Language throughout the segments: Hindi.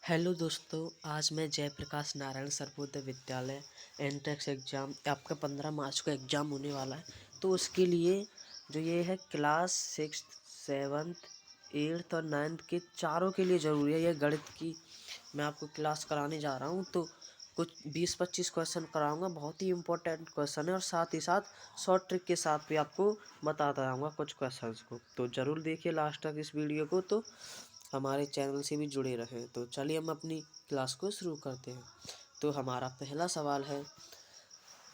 हेलो दोस्तों, आज मैं जयप्रकाश नारायण सर्वोदय विद्यालय एंट्रेंस एग्ज़ाम आपका 15 मार्च को एग्ज़ाम होने वाला है। तो उसके लिए जो ये है क्लास 6th 7th 8th और 9th के चारों के लिए ज़रूरी है। ये गणित की मैं आपको क्लास कराने जा रहा हूँ, तो कुछ 20-25 क्वेश्चन कराऊंगा। बहुत ही इंपॉर्टेंट क्वेश्चन है और साथ ही साथ शॉर्ट ट्रिक के साथ भी आपको बताता रहूँगा कुछ क्वेश्चंस को। तो ज़रूर देखिए लास्ट तक इस वीडियो को, तो हमारे चैनल से भी जुड़े रहें। तो चलिए हम अपनी क्लास को शुरू करते हैं। तो हमारा पहला सवाल है,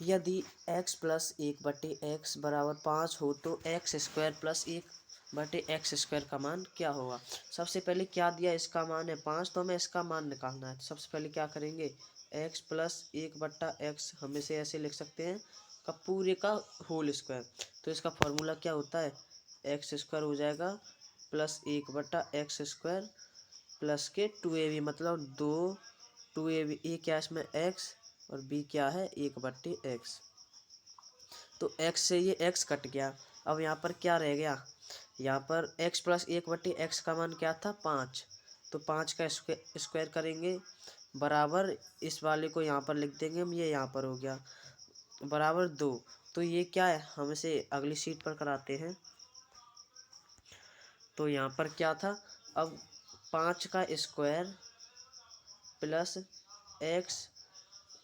यदि x प्लस 1/x बराबर 5 हो तो एक्स स्क्वायर प्लस 1/x² का मान क्या होगा। सबसे पहले क्या दिया, इसका मान है 5, तो हमें इसका मान निकालना है। तो सबसे पहले क्या करेंगे, x प्लस 1/x हम इसे ऐसे लिख सकते हैं का पूरे का होल स्क्वायर। तो इसका फॉर्मूला क्या होता है, x² हो जाएगा प्लस 1/x² प्लस के 2ab, मतलब 2ab। ए क्या इसमें x और b क्या है 1/x। तो x से ये x कट गया। अब यहाँ पर क्या रह गया, यहाँ पर x प्लस 1/x का मान क्या था 5। तो 5 का स्क्वायर करेंगे बराबर इस वाले को यहाँ पर लिख देंगे हम, ये यहाँ पर हो गया बराबर 2। तो ये क्या है, हम इसे अगली शीट पर कराते हैं। तो यहाँ पर क्या था, अब 5 का square plus x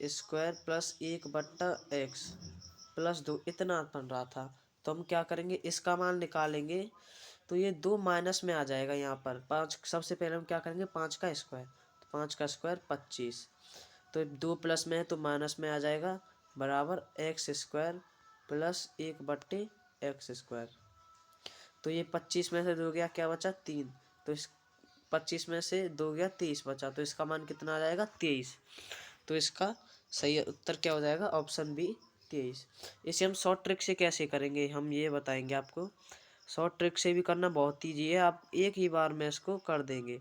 square plus 1/x plus 2 इतना बन रहा था। तो हम क्या करेंगे, इसका मान निकालेंगे। तो ये 2 माइनस में आ जाएगा। यहाँ पर 5, सबसे पहले हम क्या करेंगे 5 का स्क्वायर, तो 5 का स्क्वायर 25। तो 2 प्लस में है तो माइनस में आ जाएगा बराबर x² प्लस 1/x²। तो ये 25 में से 2 गया, क्या बचा 3। तो इस 25 में से 2 गया 23 बचा, तो इसका मान कितना आ जाएगा 23। तो इसका सही उत्तर क्या हो जाएगा, ऑप्शन बी 23। इसे हम शॉर्ट ट्रिक से कैसे करेंगे हम ये बताएंगे आपको। शॉर्ट ट्रिक से भी करना बहुत ईजी है, आप एक ही बार में इसको कर देंगे।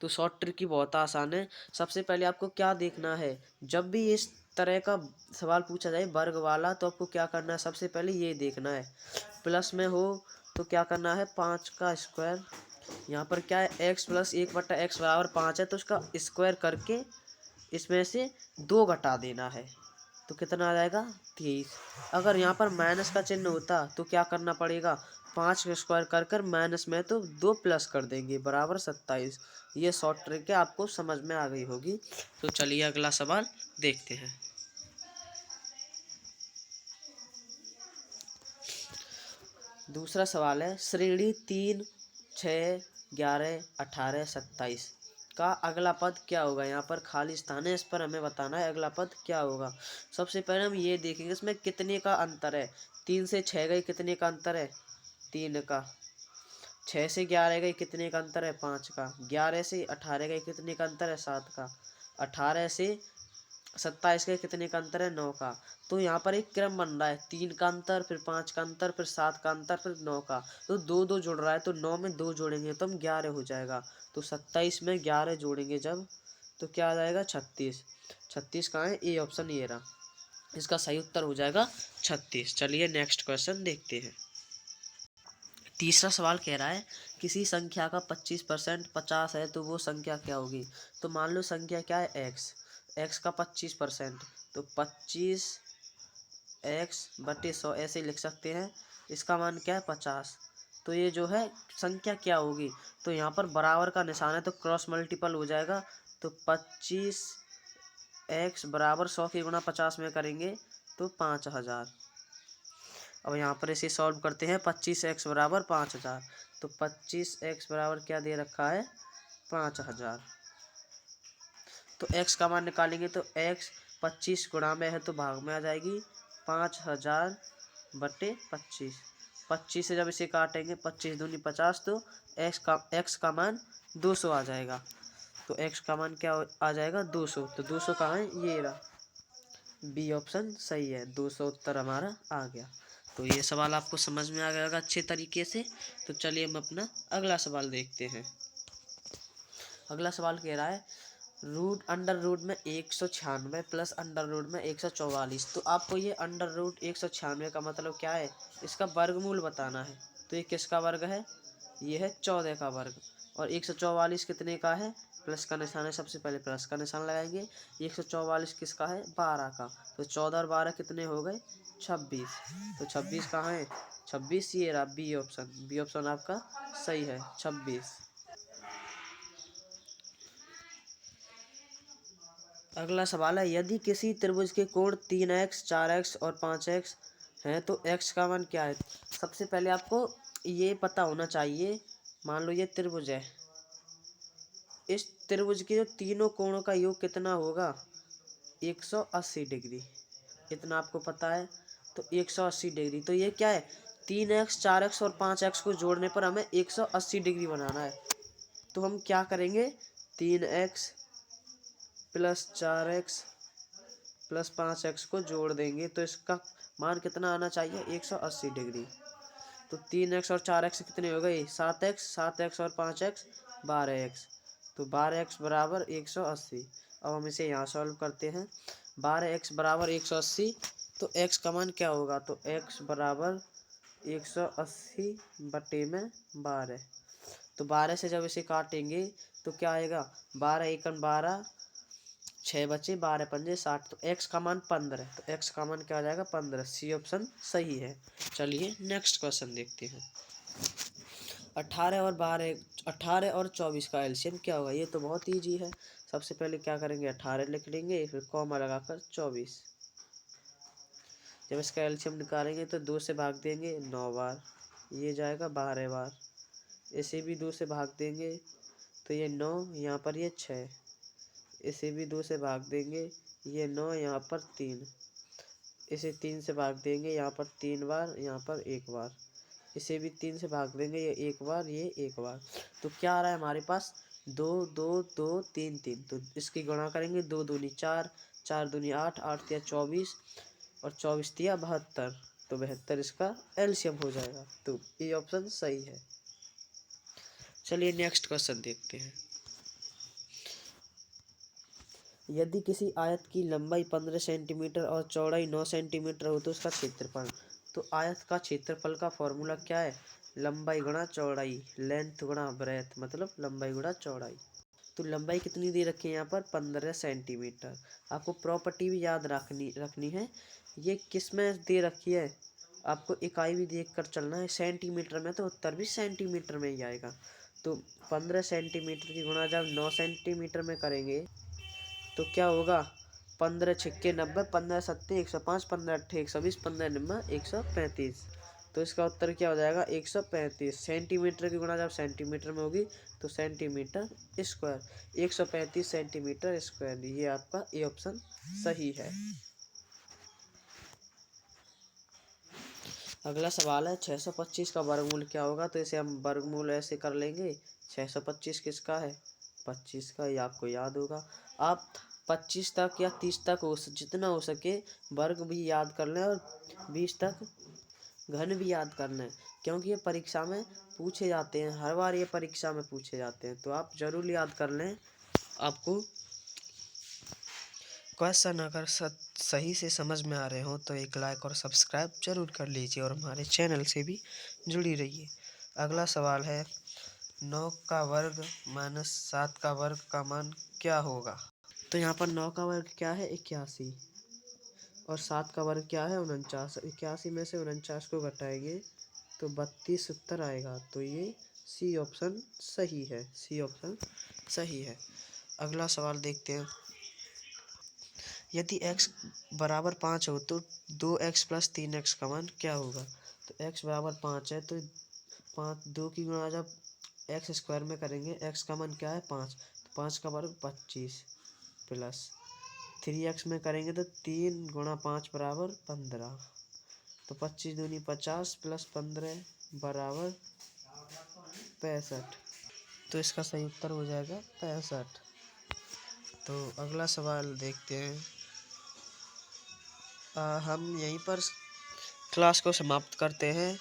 तो शॉर्ट ट्रिक की बहुत आसान है। सबसे पहले आपको क्या देखना है, जब भी इस तरह का सवाल पूछा जाए वर्ग वाला, तो आपको क्या करना है, सबसे पहले ये देखना है प्लस में हो तो क्या करना है 5 का स्क्वायर। यहाँ पर क्या है, x प्लस 1/x बराबर 5 है, तो उसका स्क्वायर करके इसमें से 2 घटा देना है। तो कितना आ जाएगा 23। अगर यहाँ पर माइनस का चिन्ह होता तो क्या करना पड़ेगा, 5 का स्क्वायर कर कर माइनस में तो 2 प्लस कर देंगे बराबर 27। ये शॉर्ट ट्रिक है, आपको समझ में आ गई होगी। तो चलिए अगला सवाल देखते हैं। दूसरा सवाल है, श्रेणी 3 6 11 18 27 का अगला पद क्या होगा। यहाँ पर खाली स्थान है, इस पर हमें बताना है अगला पद क्या होगा। सबसे पहले हम ये देखेंगे इसमें कितने का अंतर है। 3 से 6 गई, कितने का अंतर है 3 का। 6 से 11 गई, कितने का अंतर है 5 का। 11 से 18 गई, कितने का अंतर है 7 का। 18 से 27 के कितने का अंतर है 9 का। तो यहाँ पर एक क्रम बन रहा है, 3 का अंतर, फिर 5 का अंतर, फिर 7 का अंतर, फिर 9 का। तो 2 जुड़ रहा है, तो 9 में 2 जोड़ेंगे तो हम 11 हो जाएगा। तो 27 में 11 जोड़ेंगे जब, तो क्या आ जाएगा 36। 36 कहाँ है, ए ऑप्शन ये रहा। इसका सही उत्तर हो जाएगा 36। चलिए नेक्स्ट क्वेश्चन देखते हैं। तीसरा सवाल कह रहा है, किसी संख्या का 25% 50 है तो वो संख्या क्या होगी। तो मान लो संख्या क्या है x का 25%, तो 25x/100 ऐसे लिख सकते हैं। इसका मान क्या है 50। तो ये जो है संख्या क्या होगी, तो यहाँ पर बराबर का निशान है तो क्रॉस मल्टीपल हो जाएगा। तो 25x बराबर 100 की गुणा 50 में करेंगे तो 5000। अब यहाँ पर इसे सॉल्व करते हैं, 25x बराबर 5000। तो 25x बराबर क्या दे रखा है 5000। तो x का मान निकालेंगे तो x 25 गुणा में है तो भाग में आ जाएगी 5000/25। 25 से जब इसे काटेंगे 25 दूनी 50, तो x का मान 200 आ जाएगा। तो x का मान क्या आ जाएगा 200। तो 200 कहाँ है, ये रहा, बी ऑप्शन सही है, 200 उत्तर हमारा आ गया। तो ये सवाल आपको समझ में आ गया होगा अच्छे तरीके से। तो चलिए हम अपना अगला सवाल देखते हैं। अगला सवाल कह रहा है, अंडर रूट में 196 प्लस अंडर रूट में 144। तो आपको ये अंडर रूट 196 का मतलब क्या है, इसका वर्गमूल बताना है। तो ये किसका वर्ग है, ये है 14 का वर्ग। और 144 कितने का है, प्लस का निशान है, सबसे पहले प्लस का निशान लगाएंगे। 144 किसका है, 12 का। तो 14 और 12 कितने हो गए, 26। तो 26 कहाँ है, 26 ये रहा बी ऑप्शन। बी ऑप्शन आपका सही है, 26। अगला सवाल है, यदि किसी त्रिभुज के कोण 3x 4x और 5x हैं तो x का मान क्या है। सबसे पहले आपको ये पता होना चाहिए, मान लो ये त्रिभुज है, इस त्रिभुज के जो तीनों कोणों का योग कितना होगा, 180 डिग्री। इतना आपको पता है, तो 180 डिग्री। तो ये क्या है, 3x 4x और 5x को जोड़ने पर हमें 180 डिग्री बनाना है। तो हम क्या करेंगे, 3x plus 4x plus 5x को जोड़ देंगे तो इसका मान कितना आना चाहिए, 180 डिग्री। तो 3x और 4x कितने हो गए, 7x, 7x और 5x 12x। तो 12x बराबर 180। अब हम इसे यहाँ सॉल्व करते हैं। 12x बराबर 180, तो x का मान क्या होगा, तो x बराबर 180 बटे में 12। तो 12 से जब इसे काटेंगे तो क्या आएगा, 12 एकम 12, 6 बचे, 12 पंजे 60। तो x का मान 15। तो x का मान क्या आ जाएगा, 15। सी ऑप्शन सही है। चलिए नेक्स्ट क्वेश्चन देखते हैं। 18 और 24 का एलसीएम क्या होगा। ये तो बहुत ईजी है। सबसे पहले क्या करेंगे, 18 लिख लेंगे, फिर कॉमा लगाकर 24। जब इसका एलसीएम निकालेंगे तो 2 से भाग देंगे 9 बार, ये जाएगा 12 बार। इसे भी 2 से भाग देंगे तो ये 9, यहाँ पर ये 6। इसे भी 2 से भाग देंगे, ये 9, यहाँ पर 3। इसे 3 से भाग देंगे, यहाँ पर 3 बार, यहाँ पर 1 बार। इसे भी 3 से भाग देंगे, ये 1 बार, ये 1 बार। तो क्या आ रहा है हमारे पास, 2 2 2 3 3। तो इसकी गुणा करेंगे, 2 दूनी 4, 4 दूनी 8, 8 तिया 24 और 24 तिया 72। तो 72 इसका एलसीएम हो जाएगा। तो ये ऑप्शन सही है। चलिए नेक्स्ट क्वेश्चन देखते हैं। यदि किसी आयत की लंबाई 15 सेंटीमीटर और चौड़ाई 9 सेंटीमीटर हो तो उसका क्षेत्रफल। तो आयत का क्षेत्रफल का फॉर्मूला क्या है, लंबाई गुणा चौड़ाई, लेंथ गुणा ब्रेथ, मतलब लंबाई गुणा चौड़ाई। तो लंबाई कितनी दे रखी है यहाँ पर, 15 सेंटीमीटर। आपको प्रॉपर्टी भी याद रखनी है। ये किस में दे रखी है, आपको इकाई भी देख कर चलना है। सेंटीमीटर में तो उत्तर भी सेंटीमीटर में ही आएगा। तो 15 सेंटीमीटर की गुणा जब 9 सेंटीमीटर में करेंगे तो क्या होगा, 15 छिक्के 90, 15 सत्ते 105, 15 अट्ठे 120, 15 निम्मा 135। तो इसका उत्तर क्या हो जाएगा, 135। सेंटीमीटर की गुणा जब सेंटीमीटर में होगी तो सेंटीमीटर स्क्वायर, 135 सेंटीमीटर स्क्वायर। ये आपका ए ऑप्शन सही है। अगला सवाल है, 625 का वर्गमूल क्या होगा। तो इसे हम वर्गमूल ऐसे कर लेंगे, 625 किसका है, 25 का। ये आपको याद होगा। आप 25 तक या 30 तक जितना हो सके वर्ग भी याद कर लें और 20 तक घन भी याद कर लें, क्योंकि ये परीक्षा में पूछे जाते हैं। हर बार ये परीक्षा में पूछे जाते हैं, तो आप जरूर याद कर लें। आपको क्वेश्चन अगर सही से समझ में आ रहे हो तो एक लाइक और सब्सक्राइब जरूर कर लीजिए और हमारे चैनल से भी जुड़ी रहिए। अगला सवाल है, 9 का वर्ग माइनस 7 का वर्ग का मान क्या होगा। तो यहाँ पर 9 का वर्ग क्या है, 81, और 7 का वर्ग क्या है, 49। 81 में से 49 को घटाएंगे तो 32 उत्तर आएगा। तो ये सी ऑप्शन सही है। सी ऑप्शन सही है। अगला सवाल देखते हैं। यदि x बराबर 5 हो तो 2x प्लस 3x का मान क्या होगा। तो x बराबर 5 है, तो 5 2 की गुणा जब एक्स स्क्वायर में करेंगे, x का मान क्या है, 5। तो 5 का वर्ग 25 प्लस 3x में करेंगे तो 3 गुणा 5 बराबर 15। तो 25 दूनी 50 प्लस 15 बराबर 65। तो इसका सही उत्तर हो जाएगा 65। तो अगला सवाल देखते हैं। हम यहीं पर क्लास को समाप्त करते हैं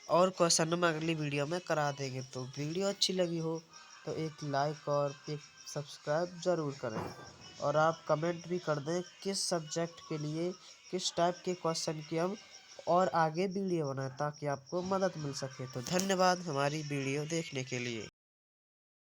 और क्वेश्चन हम अगली वीडियो में करा देंगे। तो वीडियो अच्छी लगी हो तो एक लाइक और एक सब्सक्राइब ज़रूर करें और आप कमेंट भी कर दें किस सब्जेक्ट के लिए किस टाइप के क्वेश्चन की हम और आगे वीडियो बनाएं, ताकि आपको मदद मिल सके। तो धन्यवाद हमारी वीडियो देखने के लिए।